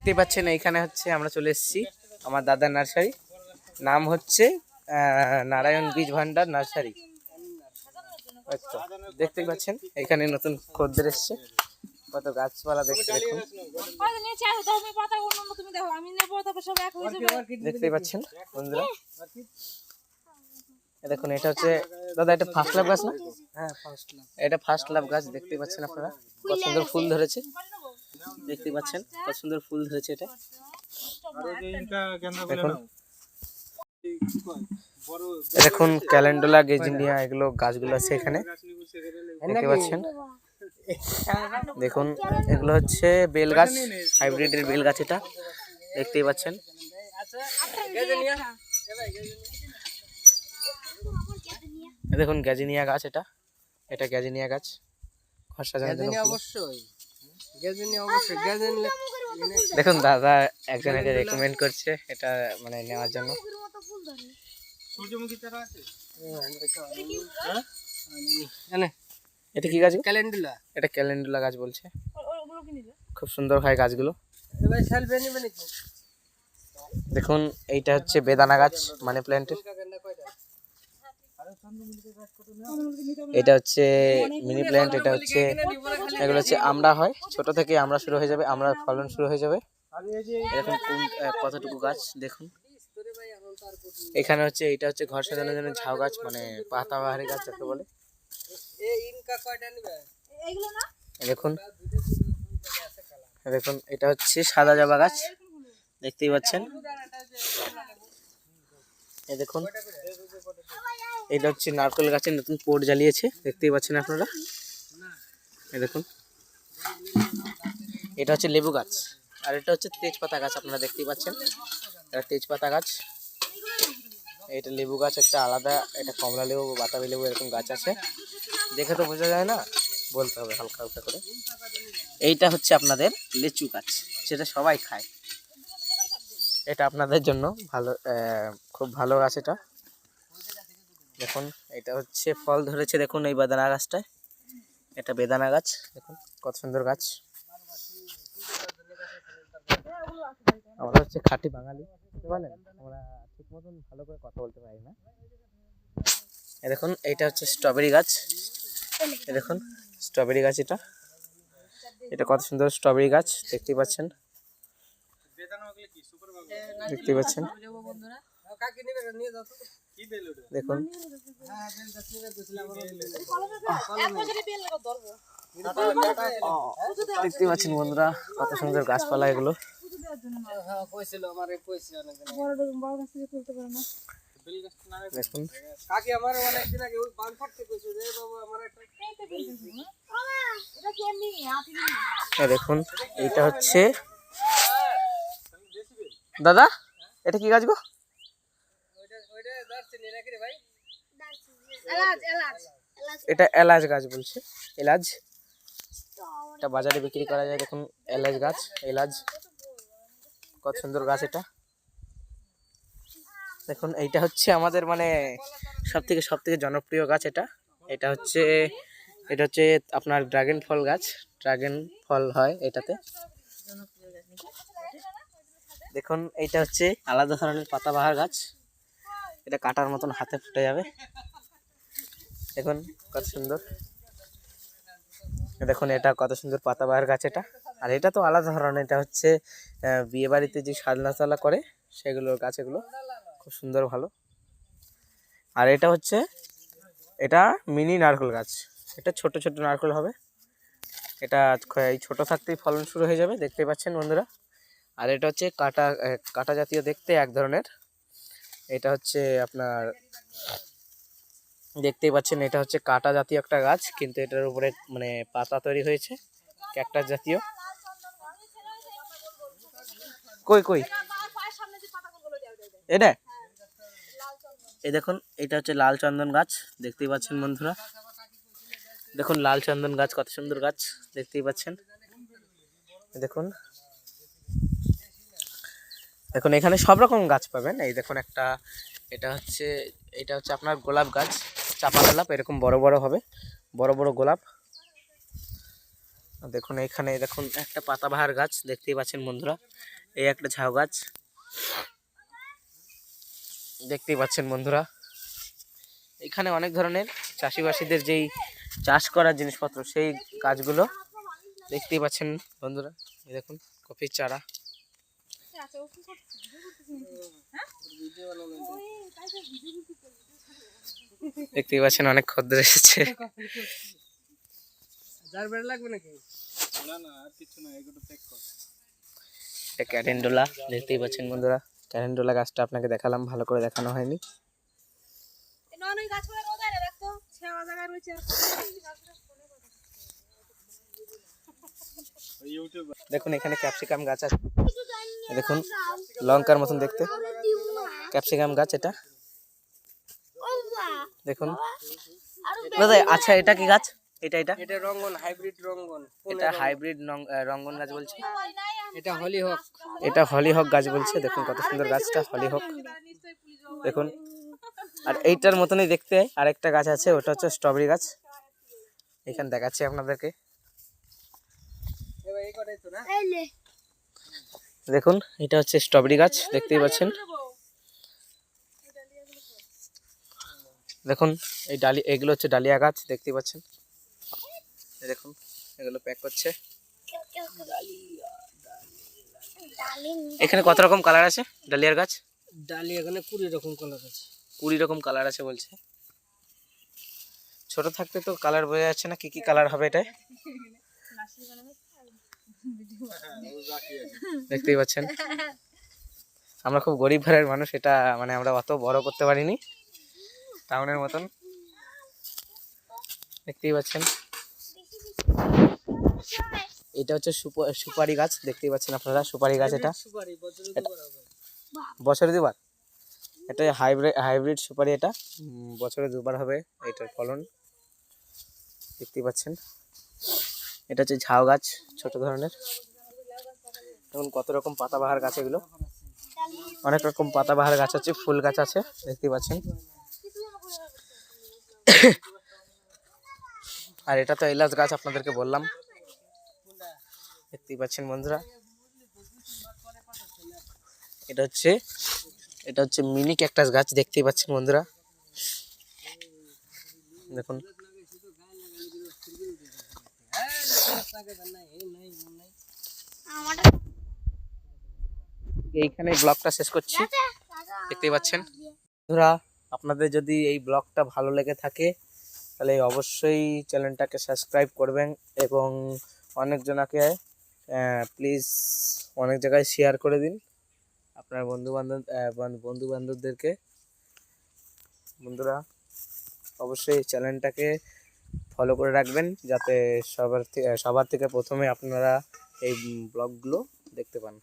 দেখতেই পাচ্ছেন এইখানে হচ্ছে আমরা চলে এসেছি আমার দাদার নার্সারি, নাম হচ্ছে নারায়ণ বীজ ভান্ডার নার্সারি। দেখতেই পাচ্ছেন এখানে নতুন খদ্দের এসছে, কত গাছপালা দেখতে দেখুন। দেখতেই পাচ্ছেন বন্ধুরা, দেখুন এটা হচ্ছে দাদা, এটা ফার্স্ট লাভ গাছ না? হ্যাঁ এটা ফার্স্ট লাভ গাছ। দেখতেই পাচ্ছেন আপনারা কত সুন্দর ফুল ধরেছে, দেখতেই পাচ্ছেন কত সুন্দর ফুল ধরেছে। এটা দেখুন ক্যালেন্ডুলা, গেজিনিয়া, এগুলো গাছগুলো আছে এখানে, দেখতে পাচ্ছেন। দেখুন এগুলো হচ্ছে বেল গাছ, হাইব্রিডের বেল গাছ, এটা দেখতেই পাচ্ছেন। দেখুন গ্যাজিনিয়া গাছ, এটা গ্যাজিনিয়া গাছ, ঘর সাজানোর জন্য। দেখুন দাদা একজন এটা রেকমেন্ড করছে, এটা মানে নেওয়ার জন্য। এটা কি গাছ? ক্যালেন্ডুলা। এটা ক্যালেন্ডুলা গাছ বলছে, খুব সুন্দর হয় গাছগুলো। দেখুন এইটা হচ্ছে বেদানা গাছ, মানি প্ল্যান্টের। এটা হচ্ছে মিনি প্ল্যান্ট, এটা হচ্ছে এগুলো হচ্ছে আমরা হয়, ছোট থেকে আমরা শুরু হয়ে যাবে, আমরা ফলন শুরু হয়ে যাবে। এরকম কতটুকু গাছ দেখুন। এখানে হচ্ছে এটা হচ্ছে ঘর সাজানোর জন্য ঝাউ গাছ, মানে পাতাবাহারি গাছ যাকে বলে। দেখুন দেখুন এটা হচ্ছে সাদা জবা গাছ, দেখতেই পাচ্ছেন। এই দেখুন এটা হচ্ছে নারকেল গাছের নতুন পোট জ্বালিয়েছে, দেখতেই পাচ্ছেন আপনারা। এই দেখুন এটা হচ্ছে লেবু গাছ, আর এটা হচ্ছে তেজপাতা গাছ, আপনারা দেখতেই পাচ্ছেন। এটা তেজপাতা গাছ, এটা লেবু গাছ একটা আলাদা, এটা কমলা লেবু, বাতাবি লেবু, এরকম গাছ আছে। দেখে তো বোঝা যায় না, বলতে হবে হালকা হালকা করে। এইটা হচ্ছে আপনাদের লিচু গাছ, সেটা সবাই খায়, এটা আপনাদের জন্য ভালো, খুব ভালো গাছ এটা। দেখুন এটা হচ্ছে ফল ধরেছে, দেখুন এই বেদানা গাছটায়, এটা বেদানা গাছ, দেখুন কত সুন্দর গাছ। আমরা হচ্ছে খাঁটি বাঙালি, বুঝতে পারলেন, আমরা ঠিক মতন ভালো করে কথা বলতে পারি না। দেখুন এটা হচ্ছে স্ট্রবেরি গাছ, দেখুন স্ট্রবেরি গাছ, এটা কত সুন্দর স্ট্রবেরি গাছ, দেখতেই পাচ্ছেন। দেখতে পাচ্ছেন দেখুন দেখতে পাচ্ছেন বন্ধুরা কত সুন্দর গাছপালা এগুলো। দেখুন দেখুন এইটা হচ্ছে দাদা, এটা কি গাছ গো? এটা এলাচ গাছ বলছে, এলাচ, এটা বাজারে বিক্রি করা যায়। দেখুন এলাচ গাছ, এলাচ কত সুন্দর গাছ এটা। দেখুন এইটা হচ্ছে আমাদের মানে সব থেকে জনপ্রিয় গাছ, এটা হচ্ছে আপনার ড্রাগন ফল গাছ, ড্রাগন ফল হয় এটাতে। দেখুন এইটা হচ্ছে আলাদা ধরনের পাতাবাহার গাছ, এটা কাটার মতন হাতে ফুটে যাবে, দেখুন কত সুন্দর। দেখুন এটা কত সুন্দর পাতাবাহার গাছ এটা। আর এটা তো আলাদা ধরনের, এটা হচ্ছে বিয়ে বাড়িতে যে সাজনা করে সেগুলোর গাছ, এগুলো খুব সুন্দর ভালো। আর এটা হচ্ছে এটা মিনি নারকেল গাছ, এটা ছোট ছোট নারকেল হবে, এটা এই ছোট থাকতেই ফলন শুরু হয়ে যাবে, দেখতেই পাচ্ছেন বন্ধুরা। আর এটা হচ্ছে কাটা জাতীয় দেখতে এক ধরনের, এটা হচ্ছে আপনার দেখতেই পাচ্ছেন, এটা হচ্ছে কাটা জাতীয় একটা গাছ, কিন্তু এটার উপরে মানে পাতা তৈরি হয়েছে ক্যাকটাস জাতীয়। কই এটা এই দেখুন এটা হচ্ছে লাল চন্দন গাছ, দেখতেই পাচ্ছেন বন্ধুরা। দেখুন লাল চন্দন গাছ কত সুন্দর গাছ, দেখতেই পাচ্ছেন। দেখুন দেখুন এখানে সব রকম গাছ পাবেন। এই দেখুন এটা হচ্ছে আপনার গোলাপ গাছ, চাপা গোলাপ, এরকম বড় বড় হবে, বড় বড় গোলাপ। দেখুন এখানে দেখুন একটা পাতাবাহার গাছ দেখতেই পাচ্ছেন বন্ধুরা, এই একটা ঝাউ গাছ দেখতেই পাচ্ছেন বন্ধুরা। এখানে অনেক ধরনের চাষিবাসীদের যেই চাষ করার জিনিসপত্র সেই গাছগুলো দেখতেই পাচ্ছেন বন্ধুরা। এই দেখুন কফির চারা, দেখতেই পাচ্ছেন অনেক খদ্দের এসেছে। ক্যারেন্ডোলা দেখতেই পাচ্ছেন বন্ধুরা, ক্যারেন্ডোলা গাছটা আপনাকে দেখালাম, ভালো করে দেখানো হয়নি। দেখুন এখানে ক্যাপসিকাম গাছ আছে, দেখুন লঙ্কার মতন দেখতে ক্যাপসিকাম গাছ এটা দেখুন দাদা। আচ্ছা এটা কি গাছ? এটা রঙ্গন, হাইব্রিড রঙ্গন। এটা হাইব্রিড রঙ্গন গাছ বলছে, এটা হলিহক। এটা হলিহক গাছ বলছে। দেখুন কত সুন্দর গাছটা, হলিহক দেখুন। আর এইটার মতনই দেখতে আরেকটা গাছ আছে, ওটা হচ্ছে স্ট্রবেরি গাছ। এখানে দেখাচ্ছি আপনাদেরকে, দেখুন এটা হচ্ছে স্ট্রবেরি গাছ দেখতেই পাচ্ছেন। দেখুন এই ডালি, এগুলো হচ্ছে ডালিয়া গাছ দেখতেই পাচ্ছেন। দেখুন এগুলো প্যাক করছে। এখানে কত রকম কালার আছে ডালিয়ার গাছ? ডালি এখানে 20 রকম কালার আছে। 20 রকম কালার আছে বলছে। ছোট থাকতে তো কালার বোঝা যাচ্ছে না কি কি কালার হবে এটা, দেখতেই পাচ্ছেন। আমরা খুব গরিব ঘরের মানুষ, এটা মানে আমরা অত বড় করতে পারিনি টাউনের মতন, দেখতেই পাচ্ছেন। এটা হচ্ছে সুপারি গাছ দেখতেই পাচ্ছেন আপনারা, সুপারি গাছ। এটা বছরে দুবার, এটা হাইব্রিড সুপারি, এটা বছরে দুবার হবে এটার ফলন, দেখতেই পাচ্ছেন। এটা হচ্ছে ঝাউ গাছ ছোট ধরনের। দেখুন কত রকম পাতাবাহার গাছ, এগুলো অনেক রকম পাতাবাহার গাছ আছে, ফুল গাছ আছে দেখতেই পাচ্ছেন। আর এটা তো এলাচ গাছ আপনাদেরকে বললাম, দেখতেই পাচ্ছেন বন্ধুরা। এটা হচ্ছে মিনি ক্যাকটাস গাছ দেখতেই পাচ্ছেন বন্ধুরা, দেখুন। এইখানে ব্লগটা শেষ করছি, দেখতেই পাচ্ছেন বন্ধুরা। আপনাদের যদি এই ব্লগটা ভালো লেগে থাকে তাহলে অবশ্যই চ্যানেলটাকে সাবস্ক্রাইব করবেন এবং অনেকজনকে প্লিজ অনেক জায়গায় শেয়ার করে দিন আপনার বন্ধু বান্ধবদেরকে। বন্ধুরা অবশ্যই চ্যানেলটাকে ফলো করে রাখবেন যাতে সবার থেকে প্রথমে আপনারা এই ব্লগগুলো দেখতে পান।